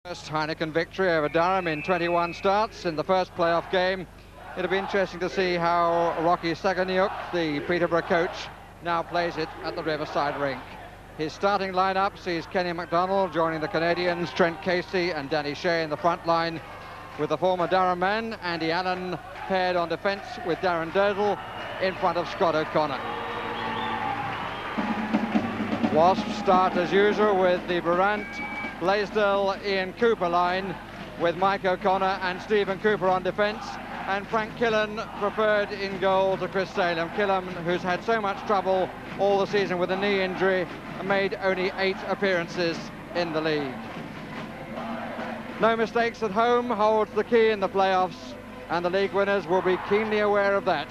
First Heineken victory over Durham in 21 starts in the first playoff game. It'll be interesting to see how Rocky Saganyuk, the Peterboro coach, now plays it at the Riverside rink. His starting lineup sees Kenny MacDonald joining the Canadians, Trent Casey and Danny Shea in the front line, with the former Durham man, Andy Allen, paired on defence with Darren Durdle in front of Scott O'Connor. Wasps start as usual with the Brabant, Blaisdell, Ian Cooper line, with Mike O'Connor and Stephen Cooper on defence, and Frank Killen preferred in goal to Chris Salem. Killen, who's had so much trouble all the season with a knee injury, made only 8 appearances in the league. No mistakes at home holds the key in the playoffs, and the league winners will be keenly aware of that.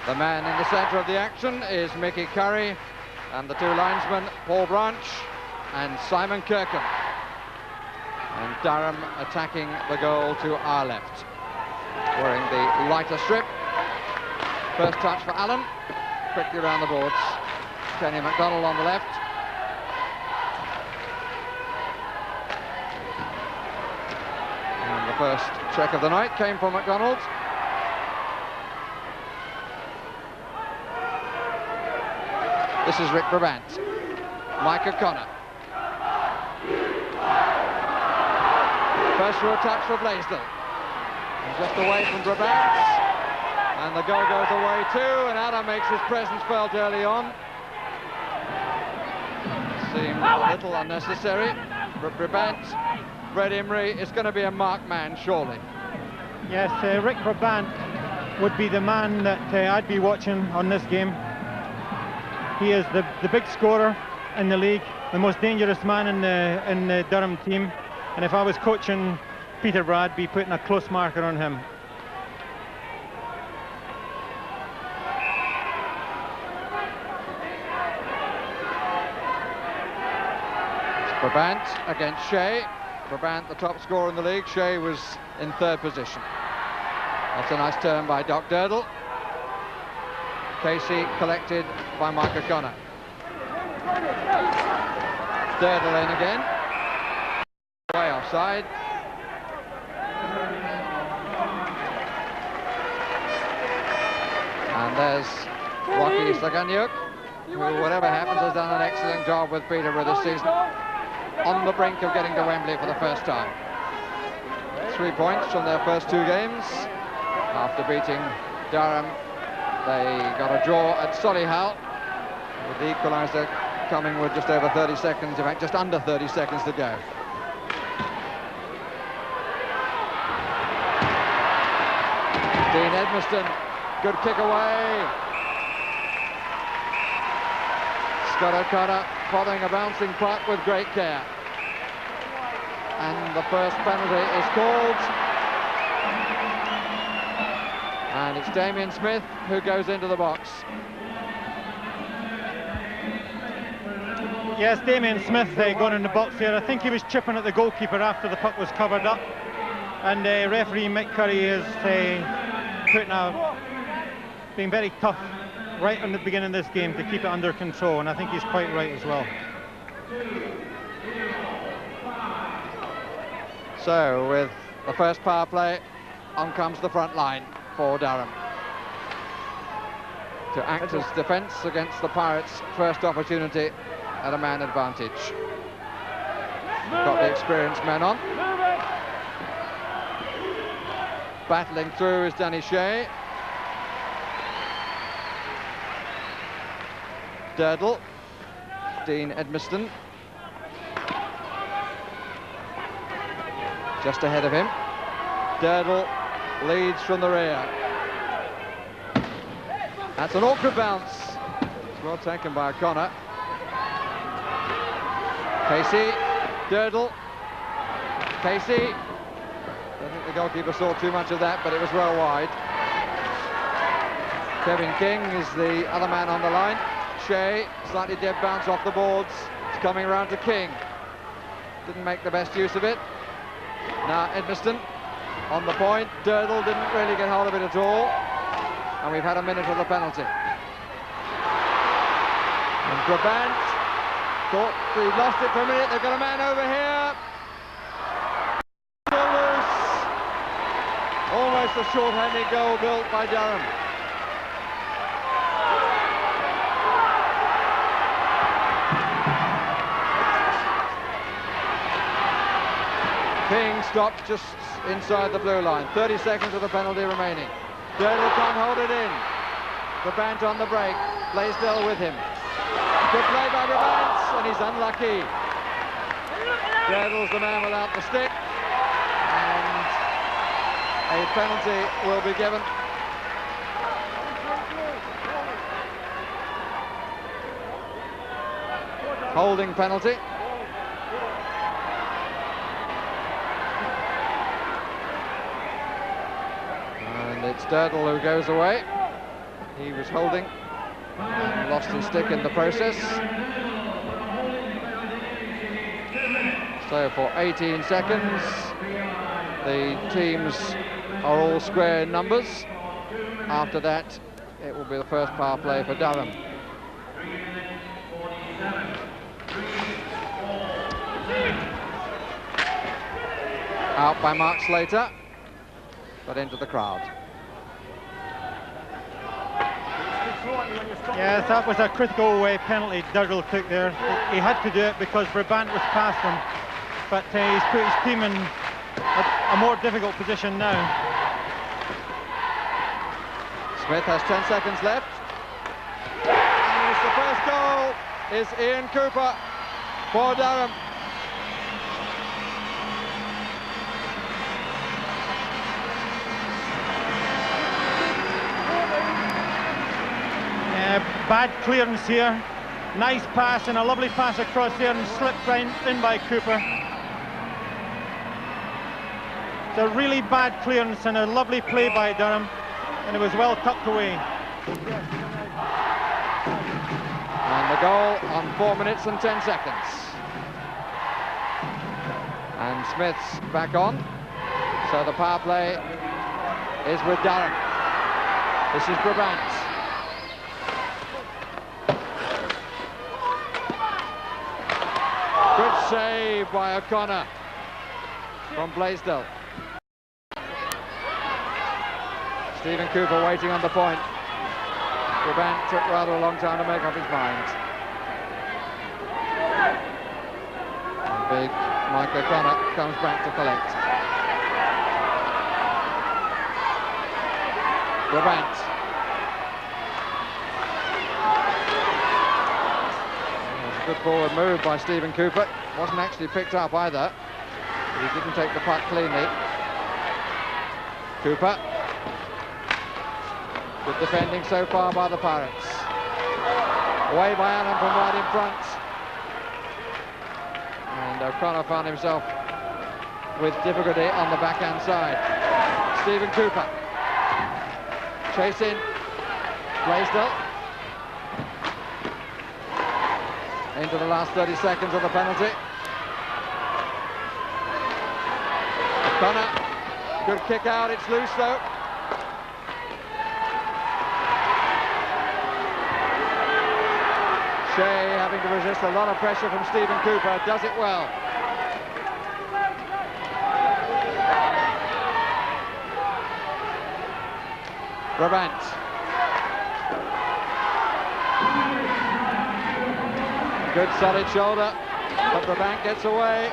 The man in the centre of the action is Mickey Curry, and the two linesmen, Paul Branch and Simon Kirkham. And Durham attacking the goal to our left, wearing the lighter strip. First touch for Allen, quickly around the boards. Kenny MacDonald on the left. And the first check of the night came from MacDonald. This is Rick Brabant. Mike O'Connor. First real touch for Blaisdell. Just away from Brabant. And the goal goes away too, and Adam makes his presence felt early on. Seemed a little unnecessary. But Brabant, Red Imrie, is going to be a marked man, surely. Yes, Rick Brabant would be the man that I'd be watching on this game. He is the big scorer in the league, the most dangerous man in the Durham team. And if I was coaching Peterboro, I'd be putting a close marker on him. It's Brabant against Shea. Brabant, the top scorer in the league. Shea was in 3rd position. That's a nice turn by Doc Durdle. Casey collected by Mike O'Connor. Durdle in again. Way offside. And there's Rocky Saganyuk, who, whatever happens, has done an excellent job with Peterborough this season, on the brink of getting to Wembley for the first time. 3 points from their first 2 games. After beating Durham, they got a draw at Solihull, with the equaliser coming with just over 30 seconds, in fact just under 30 seconds to go. Dean Edmiston, good kick away. Scott O'Connor following a bouncing puck with great care. And the first penalty is called. And it's Damien Smith who goes into the box. Yes, Damien Smith gone in the box here. I think he was chipping at the goalkeeper after the puck was covered up. And referee Mick Curry is being very tough right from the beginning of this game to keep it under control, and I think he's quite right as well. So with the first power play, on comes the front line for Durham to act as defence against the Pirates' first opportunity at a man advantage. Got the experienced men on. Battling through is Danny Shea. Durdle. Dean Edmiston. Just ahead of him. Durdle leads from the rear. That's an awkward bounce. It's well taken by O'Connor. Casey. Durdle. Casey. I think the goalkeeper saw too much of that, but it was well wide. Kevin King is the other man on the line. Shea, slightly dead bounce off the boards. It's coming around to King. Didn't make the best use of it. Now Edmiston on the point. Durdle didn't really get hold of it at all. And we've had a minute of the penalty. And Brabant thought we've lost it for a minute. They've got a man over here. Almost a short-handed goal built by Durham. King stopped just inside the blue line. 30 seconds of the penalty remaining. Durdle can't hold it in. Brabant on the break. Blaisdell with him. Good play by Brabant, and he's unlucky. Durdle's the man without the stick, and a penalty will be given. Holding penalty. And it's Durdle who goes away. He was holding and lost his stick in the process. So for 18 seconds, the teams are all square numbers. After that, it will be the first power play for Durham. Out by Mark Slater, but into the crowd. Yes, that was a critical penalty Durdle took there. He had to do it because Brabant was past him, but he's put his team in a more difficult position now. Smith has 10 seconds left. And it's the first goal is Ian Cooper for Durham. Bad clearance here. Nice pass and a lovely pass across there and slipped right in by Cooper. It's a really bad clearance and a lovely play by Durham, and it was well tucked away. And the goal on 4 minutes and 10 seconds. And Smith's back on. So the power play is with Durham. This is Brabant. Good save by O'Connor from Blaisdell. Stephen Cooper waiting on the point. Brabant took rather a long time to make up his mind. And big Mike O'Connor comes back to collect. Brabant. Good forward move by Stephen Cooper. Wasn't actually picked up either. He didn't take the puck cleanly. Cooper. Good defending so far by the Pirates. Away by Allen from right in front. And O'Connor found himself with difficulty on the backhand side. Stephen Cooper. Chasing Blaisdell. Into the last 30 seconds of the penalty. O'Connor, good kick out, it's loose though. Shea having to resist a lot of pressure from Stephen Cooper, does it well. Brabant. Good solid shoulder, but Brabant gets away.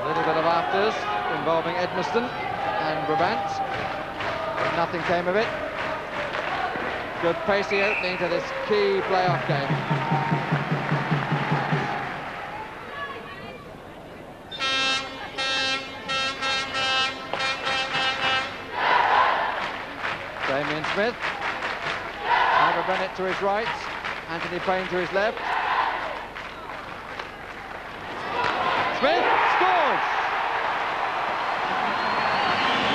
A little bit of afters involving Edmiston and Brabant, but nothing came of it. Good pacey opening to this key playoff game. Damien Smith, Ivor Bennett to his right. Anthony Payne to his left. Smith scores!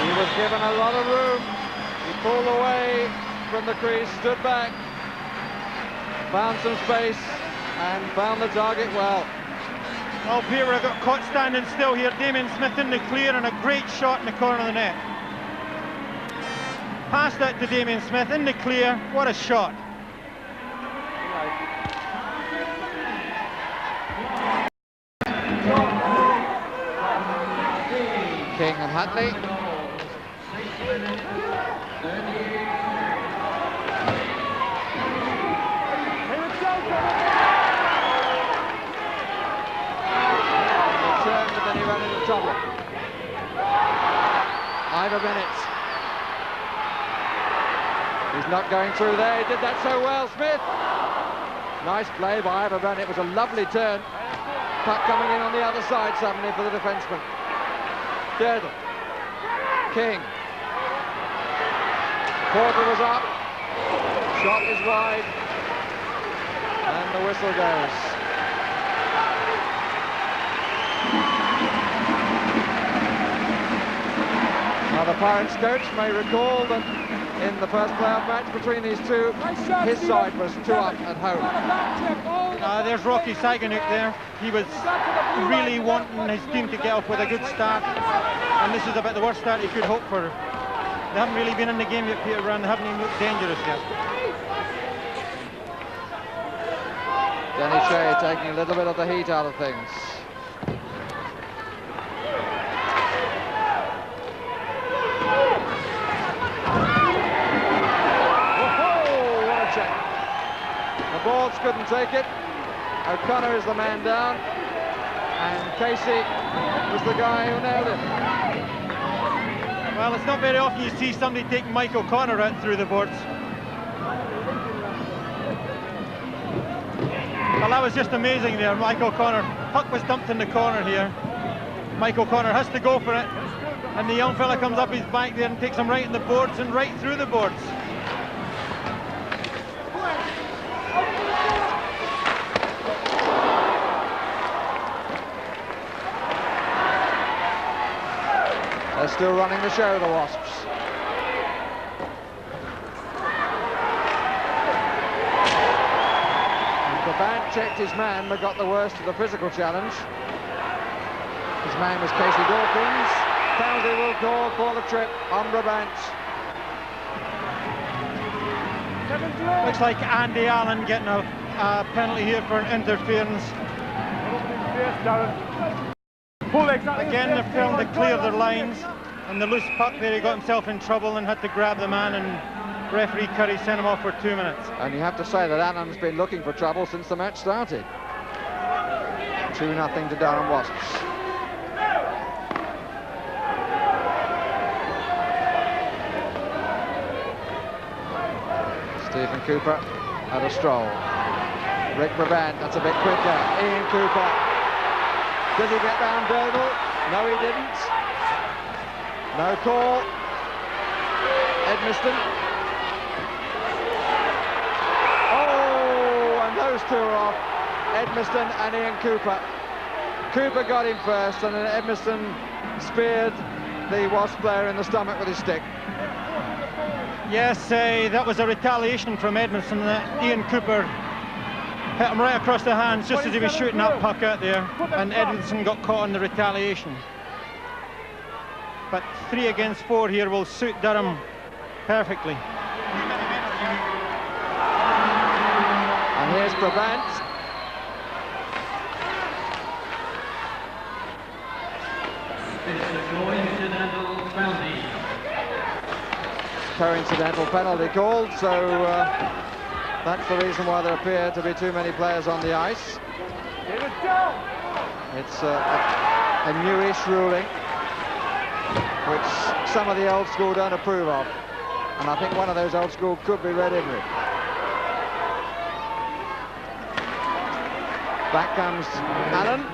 He was given a lot of room. He pulled away from the crease, stood back, found some space, and found the target well. Well, Peterboro got caught standing still here. Damien Smith in the clear and a great shot in the corner of the net. Pass that to Damien Smith in the clear. What a shot. King and Hatley. He turned and then he ran into trouble. Ivor Bennett. He's not going through there. He did that so well, Smith. Nice play by Ivor Bennett. It was a lovely turn. Puck coming in on the other side suddenly for the defenseman. Durdle. King. Porter was up. Shot is wide. And the whistle goes. Now the Pirates coach may recall that in the first playoff match between these two, his side was 2 up at home. There's Rocky Saganuk there. He was really wanting his team to get off with a good start, and this is about the worst start he could hope for. They haven't really been in the game yet, Peterboro, and they haven't even looked dangerous yet. Denny Shea taking a little bit of the heat out of things. The Balls couldn't take it. O'Connor is the man down, and Casey was the guy who nailed it. Well, it's not very often you see somebody take Mike O'Connor out through the boards. Well, that was just amazing there, Mike O'Connor. Puck was dumped in the corner here. Mike O'Connor has to go for it, and the young fella comes up his back there and takes him right in the boards and right through the boards. They're still running the show, the Wasps. And Brabant checked his man, but got the worst of the physical challenge. His man was Casey Dawkins. Penalty will call for the trip on Brabant. Looks like Andy Allen getting a penalty here for interference. Again, they're failing to clear their lines, and the loose puck there, he got himself in trouble and had to grab the man, and referee Curry sent him off for 2 minutes. And you have to say that Allen's been looking for trouble since the match started. 2-0 to Durham Wasps. Stephen Cooper at a stroll. Rick Brabant, that's a bit quicker. Ian Cooper. Did he get round Durdle? No, he didn't. No call. Edmiston. Oh, and those two are off. Edmiston and Ian Cooper. Cooper got him first, and then Edmiston speared the Wasp player in the stomach with his stick. Yes, that was a retaliation from Edmiston. Ian Cooper hit him right across the hands just as he was shooting that puck out there, and Edmiston got caught in the retaliation. But 3 against 4 here will suit Durham perfectly. And here's Brabant. Coincidental penalty called, so that's the reason why there appear to be too many players on the ice. It's a newish ruling, which some of the old school don't approve of, and I think one of those old school could be Red Imrie. Back comes Allen.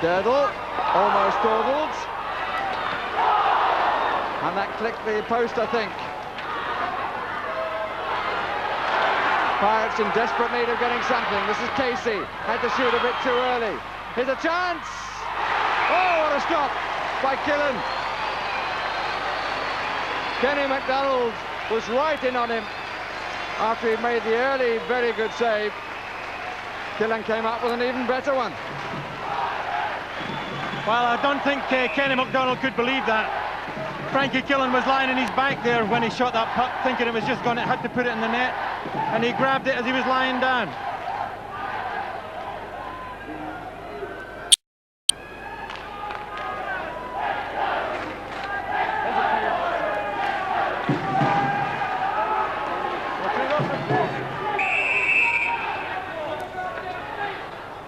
Durdle, almost dawdled. And that clicked the post, I think. Pirates in desperate need of getting something. This is Casey. Had to shoot a bit too early. Here's a chance. Oh, what a stop by Killen. Kenny MacDonald was right in on him after he made the early, very good save. Killen came up with an even better one. Well, I don't think Kenny MacDonald could believe that. Frankie Killen was lying in his back there when he shot that puck, thinking it was just going to had to put it in the net, and he grabbed it as he was lying down.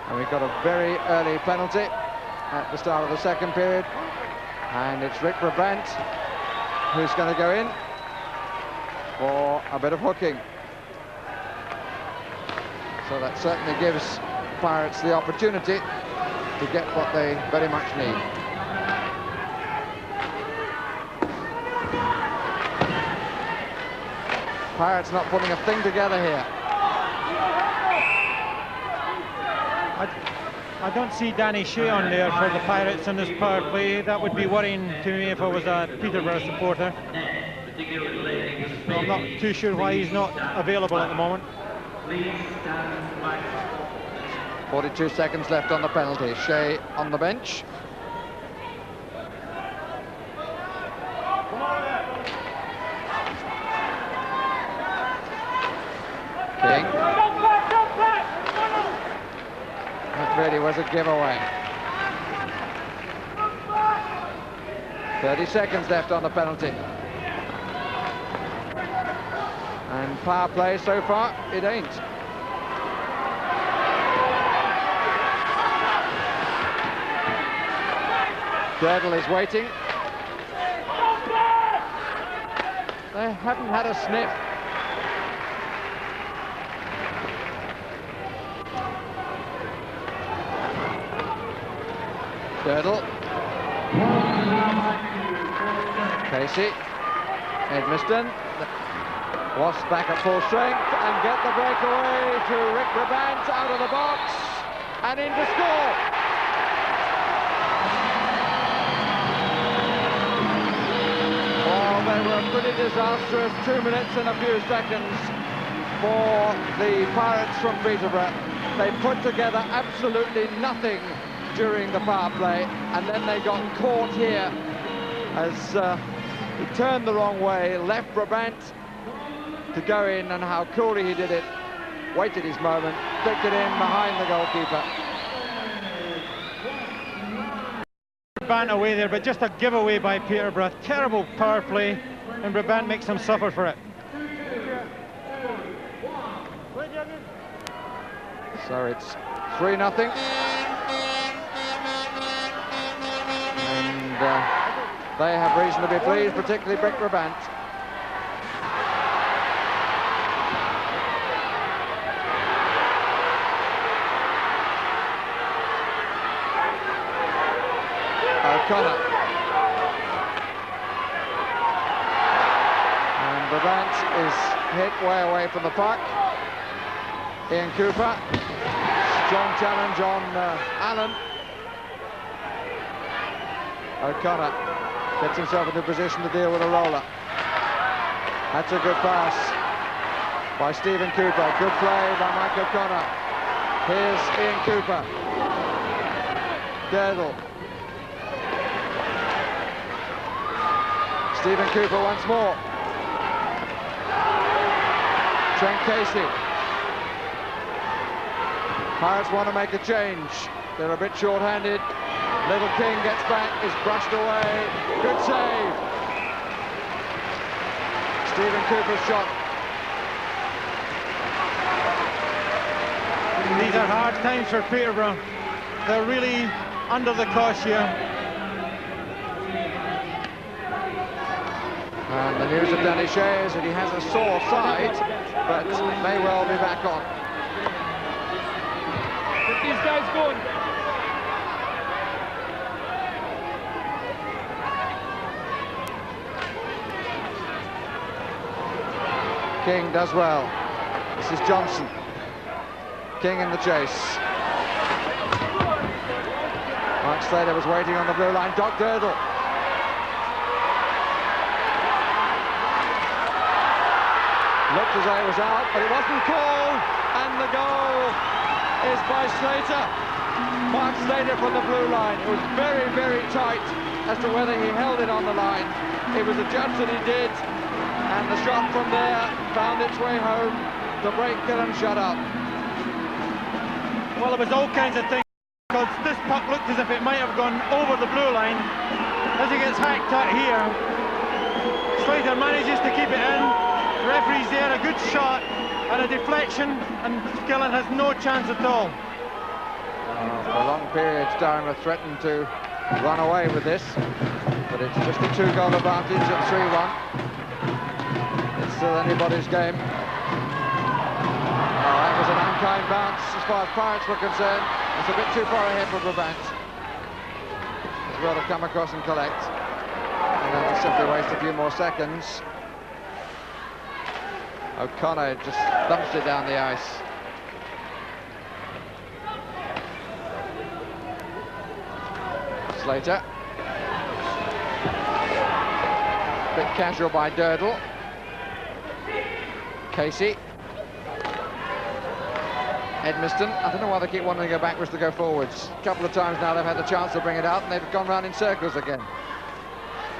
And we've got a very early penalty at the start of the second period. And it's Rick Brabant who's going to go in for a bit of hooking. So that certainly gives Pirates the opportunity to get what they very much need. Pirates not putting a thing together here. I don't see Danny Shea on there for the Pirates in this power play. That would be worrying to me if I was a Peterborough supporter. So I'm not too sure why he's not available at the moment. 42 seconds left on the penalty. Shea on the bench. King. That really was a giveaway. 30 seconds left on the penalty. And power play so far, it ain't. Girdle is waiting. They haven't had a sniff. Girdle. Casey. Edmiston. Wasps back at full strength and get the breakaway to Rick Brabant out of the box and in to score. Well, they were pretty disastrous 2 minutes and a few seconds for the Pirates from Peterborough. They put together absolutely nothing during the power play, and then they got caught here as he turned the wrong way, left Brabant to go in, and how coolly he did it. Waited his moment, flicked it in behind the goalkeeper. Brabant away there, but just a giveaway by Peterborough. Terrible power play, and Brabant makes them suffer for it. So it's 3-0. And they have reason to be pleased, particularly Rick Brabant. O'Connor. And Brabant is hit way away from the puck. Ian Cooper. Strong challenge on Allen. O'Connor gets himself into position to deal with a roller. That's a good pass by Stephen Cooper. Good play by Mike O'Connor. Here's Ian Cooper. Girdle. Stephen Cooper once more. Trent Casey. Pirates want to make a change. They're a bit short-handed. Little King gets back, is brushed away. Good save. Stephen Cooper's shot. These are hard times for Peterborough. They're really under the cosh here. And the news of Danny Shea is that he has a sore side, but may well be back on. Get these guys going. King does well. This is Johnson. King in the chase. Mark Slater was waiting on the blue line. Doc Girdle. Looked as though it was out, but it wasn't called, and the goal is by Slater. Mark Slater from the blue line. It was very, very tight as to whether he held it on the line. It was adjudged that he did, and the shot from there found its way home to break Killen shut up. Well, it was all kinds of things, because this puck looked as if it might have gone over the blue line. As he gets hacked at here, Slater manages to keep it in. Referee's there, a good shot, a deflection, and Killen has no chance at all. For long periods, Durham have threatened to run away with this, but it's just a 2-goal advantage at 3-1. It's still anybody's game. That was an unkind bounce as far as Pirates were concerned. It's a bit too far ahead for Brabant. As well to come across and collect. And then to simply waste a few more seconds. O'Connor just dumps it down the ice. Slater. Bit casual by Durdle. Casey. Edmiston. I don't know why they keep wanting to go backwards to go forwards. A couple of times now they've had the chance to bring it out and they've gone round in circles again.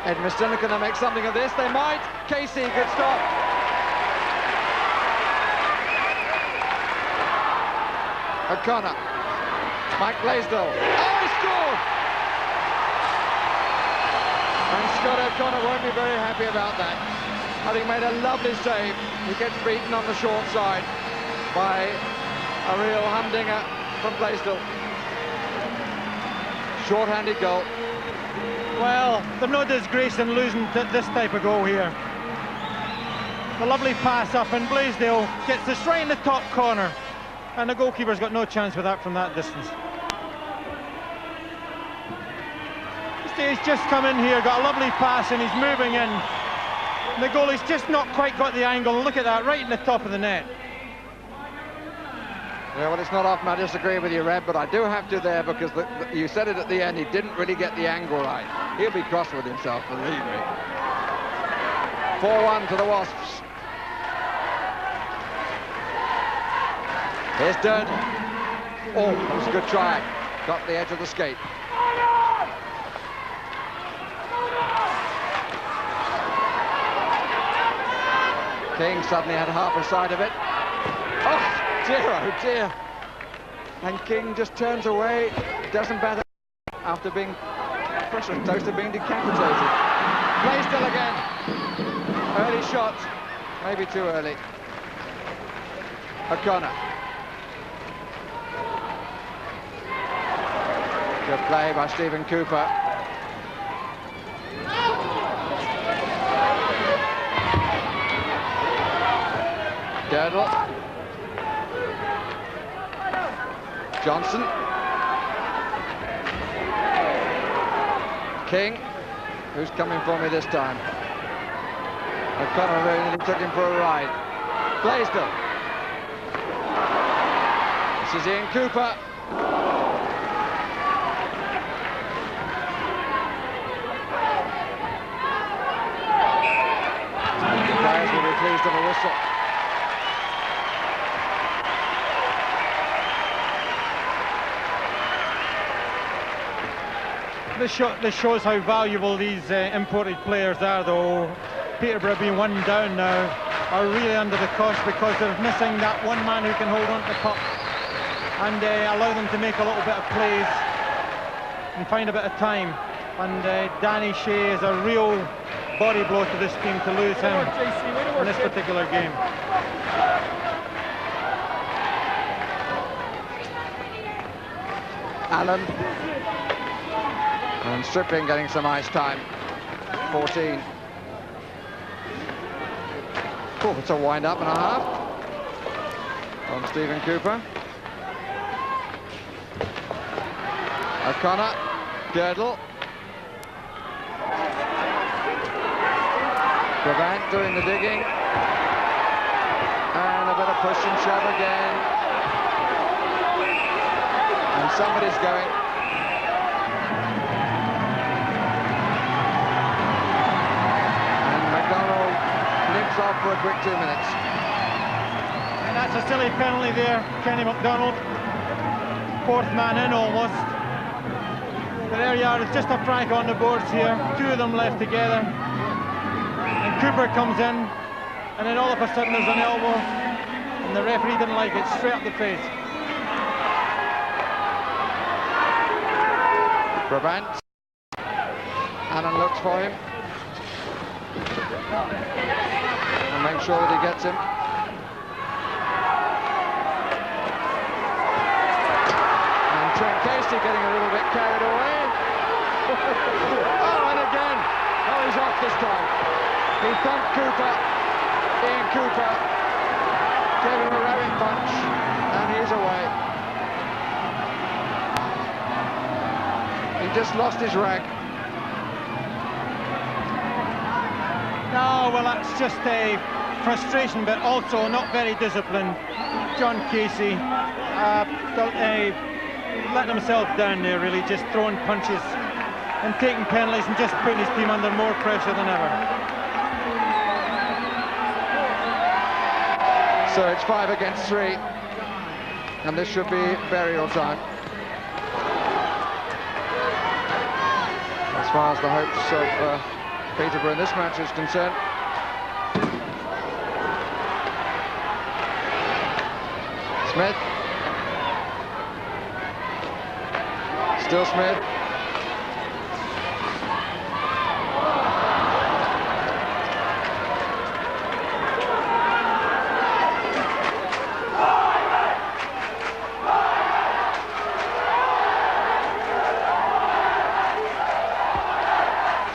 Edmiston, can they make something of this? They might. Casey, good stop. O'Connor. Mike Blaisdell. Oh, he scored! And Scott O'Connor won't be very happy about that. Having made a lovely save, he gets beaten on the short side by a real humdinger from Blaisdell. Short-handed goal. Well, there's no disgrace in losing this type of goal here. A lovely pass up, and Blaisdell gets this right in the top corner, and the goalkeeper's got no chance with that from that distance. He's just come in here, got a lovely pass, and he's moving in. The goalie's just not quite got the angle. Look at that, right in the top of the net. Yeah, well, it's not often I disagree with you, Red, but I do have to there because you said it at the end, he didn't really get the angle right. He'll be cross with himself, believe me. 4-1 to the Wasps. Here's Durdle. Oh, that was a good try. Got the edge of the skate. King suddenly had half a side of it. Oh! Dear, oh dear. And King just turns away, doesn't batter after being pressure close to being decapitated. Blaisdell again. Early shot, maybe too early. O'Connor. Good play by Stephen Cooper. Durdle. Johnson. King, who's coming for me this time? O'Connor really took him for a ride. Blaisdell. This is Ian Cooper. The players will be pleased of a whistle. This shows how valuable these imported players are, though. Peterborough being one down now are really under the cosh because they're missing that one man who can hold on to the puck and allow them to make a little bit of plays and find a bit of time. And Danny Shea is a real body blow to this team to lose him in this particular game. Allen. And Stripling getting some ice time. 14. Oh, it's a wind-up and a half from Stephen Cooper. O'Connor, Durdle. Brabant doing the digging. And a bit of push and shove again. And somebody's going. Off for a quick 2 minutes. And that's a silly penalty there, Kenny MacDonald. Fourth man in almost. But there you are, it's just a frank on the boards here. Two of them left together. And Cooper comes in, and then all of a sudden there's an elbow, and the referee didn't like it, straight up the face. Brabant. Allen looks for him. And make sure that he gets him. getting a little bit carried away. Oh, and again. Oh, he's off this time. He thumped Cooper. Ian Cooper gave him a rowing punch, and he's away. He just lost his rag. No, well, that's just a frustration, but also not very disciplined. John Casey letting himself down there, really, just throwing punches and taking penalties and just putting his team under more pressure than ever. So it's 5 against 3, and this should be burial time. As far as the hopes of Peterborough in this match is concerned. Smith. Still Smith.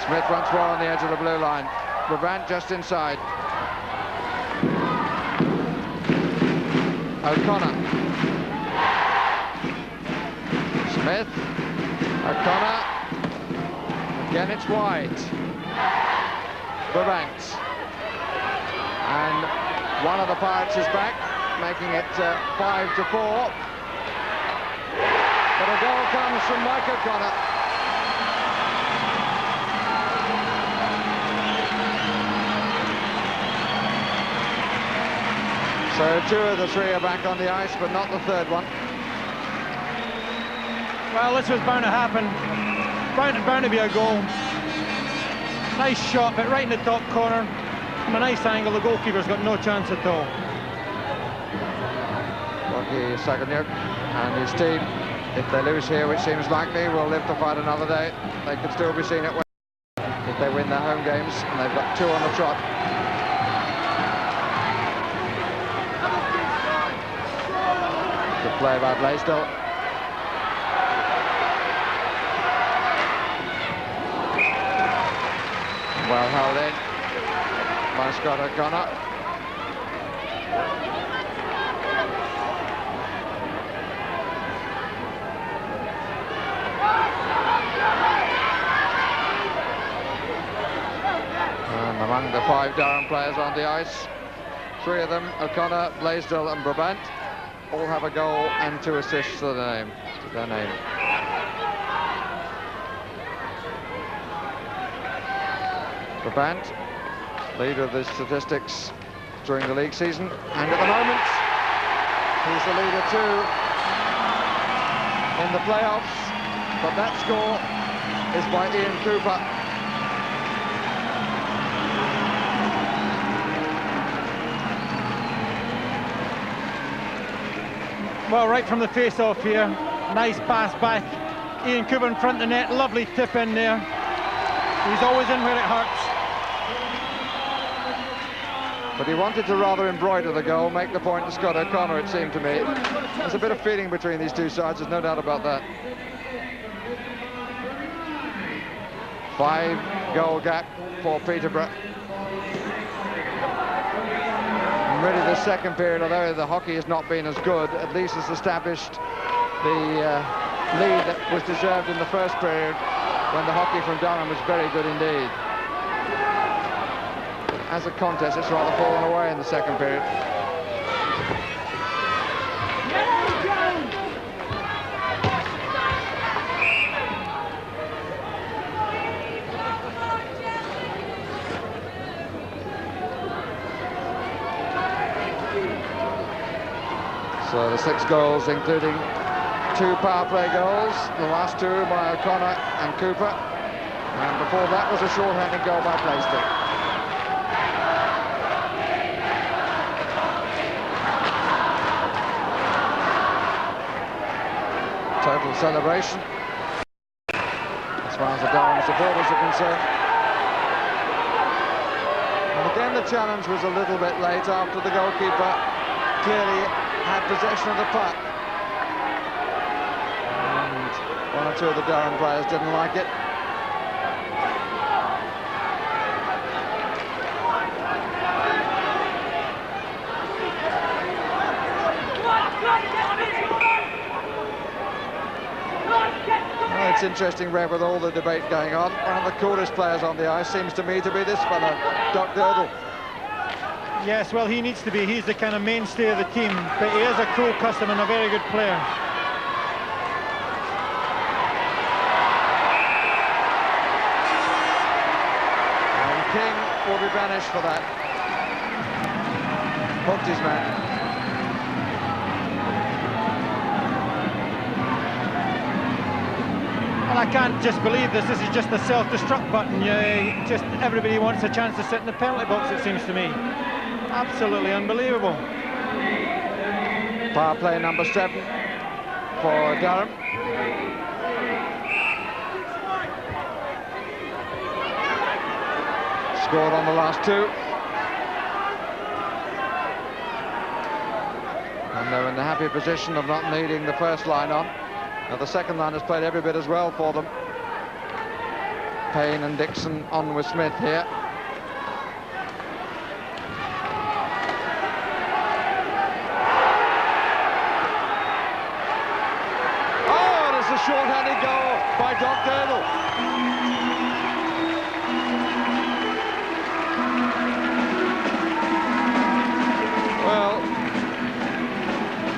Smith once more on the edge of the blue line. Brabant just inside. O'Connor. Smith. O'Connor. Again it's wide. Brabant. And one of the Pirates is back, making it 5-4. But a goal comes from Mike O'Connor. So 2 of the 3 are back on the ice, but not the third one. Well, this was bound to happen. Bound to be a goal. Nice shot, but right in the top corner. From a nice angle, the goalkeeper's got no chance at all. Rocky Saganyuk and his team, if they lose here, which seems likely, will live to fight another day. They could still be seen at Wembley if they win their home games, and they've got 2 on the trot. Good play by Blaisdell. Well held in by Scott O'Connor. And among the 5 Durham players on the ice, 3 of them, O'Connor, Blaisdell and Brabant, all have a goal and 2 assists to their name. Brabant, leader of the statistics during the league season, and at the moment he's the leader too in the playoffs, but that score is by Ian Cooper. Well, right from the face-off here, nice pass back. Ian Cooper in front of the net, lovely tip in there. He's always in where it hurts. But he wanted to rather embroider the goal, make the point to Scott O'Connor, it seemed to me. There's a bit of feeling between these 2 sides, there's no doubt about that. 5-goal gap for Peterborough. And really the second period, although the hockey has not been as good, at least has established the lead that was deserved in the first period, when the hockey from Durham was very good indeed. As a contest, it's rather fallen away in the second period. So the 6 goals, including 2 power play goals, the last 2 by O'Connor and Cooper, and before that was a short-handed goal by Blaisdell. Total celebration as far as the Durham supporters are concerned. And again the challenge was a little bit late after the goalkeeper clearly had possession of the puck. And One or two of the Durham players didn't like it. Well, it's interesting, Rev, with all the debate going on. One of the coolest players on the ice seems to me to be this fellow, Doc Durdle. Yes, well, he needs to be. He's the kind of mainstay of the team, but he is a cool customer and a very good player. And King will be banished for that. Hooked his man. Well, I can't just believe this. This is just the self-destruct button. Just everybody wants a chance to sit in the penalty box, it seems to me. Absolutely unbelievable. Power play number 7 for Durham. Scored on the last 2. And they're in the happy position of not needing the first line on. Now the second line has played every bit as well for them. Payne and Dixon on with Smith here. Oh, and it's a short-handed goal by Doc Durdle. Well,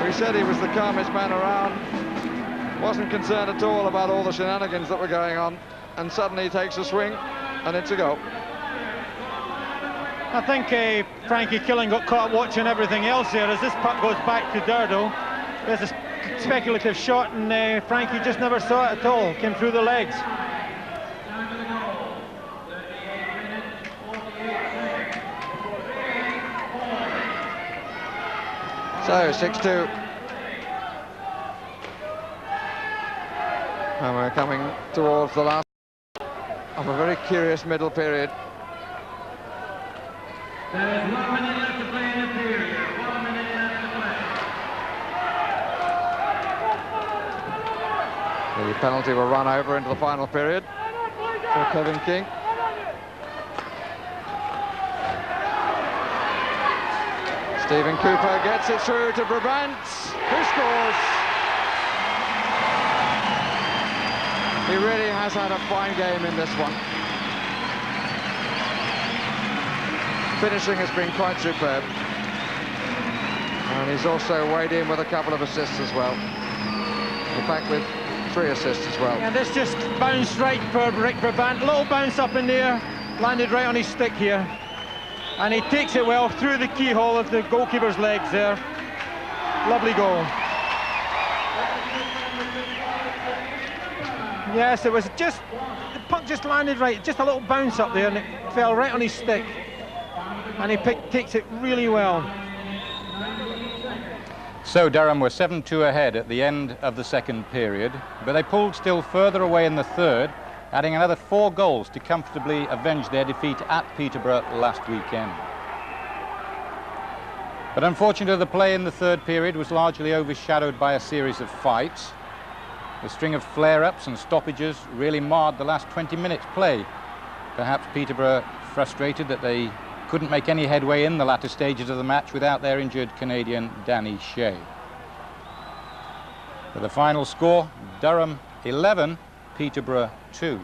we said he was the calmest man around. Wasn't concerned at all about all the shenanigans that were going on, and suddenly he takes a swing and it's a goal. I think Frankie Killen got caught watching everything else there as this puck goes back to Durdle. There's a speculative shot and Frankie just never saw it at all, came through the legs. So 6-2. And we're coming towards the last of a very curious middle period. There's 1 minute left to play in the period. 1 minute left to play. The penalty will run over into the final period for Kevin King. Stephen Cooper gets it through to Brabant, who scores. He really has had a fine game in this one. Finishing has been quite superb. And he's also weighed in with a couple of assists as well. In fact, with 3 assists as well. And this just bounced right for Rick Brabant. Little bounce up in the air, landed right on his stick here. And he takes it well through the keyhole of the goalkeeper's legs there. Lovely goal. Yes, it was just, the puck just landed right, just a little bounce up there and it fell right on his stick. And he takes it really well. So Durham were 7-2 ahead at the end of the second period, but they pulled still further away in the third, adding another 4 goals to comfortably avenge their defeat at Peterborough last weekend. But unfortunately, the play in the third period was largely overshadowed by a series of fights. The string of flare-ups and stoppages really marred the last 20 minutes play. Perhaps Peterborough frustrated that they couldn't make any headway in the latter stages of the match without their injured Canadian Danny Shea. For the final score, Durham 11, Peterborough 2.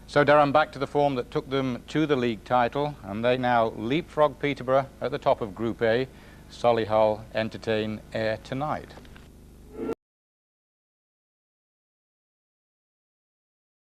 So Durham back to the form that took them to the league title, and they now leapfrog Peterborough at the top of Group A. Solihull entertain Ayr tonight.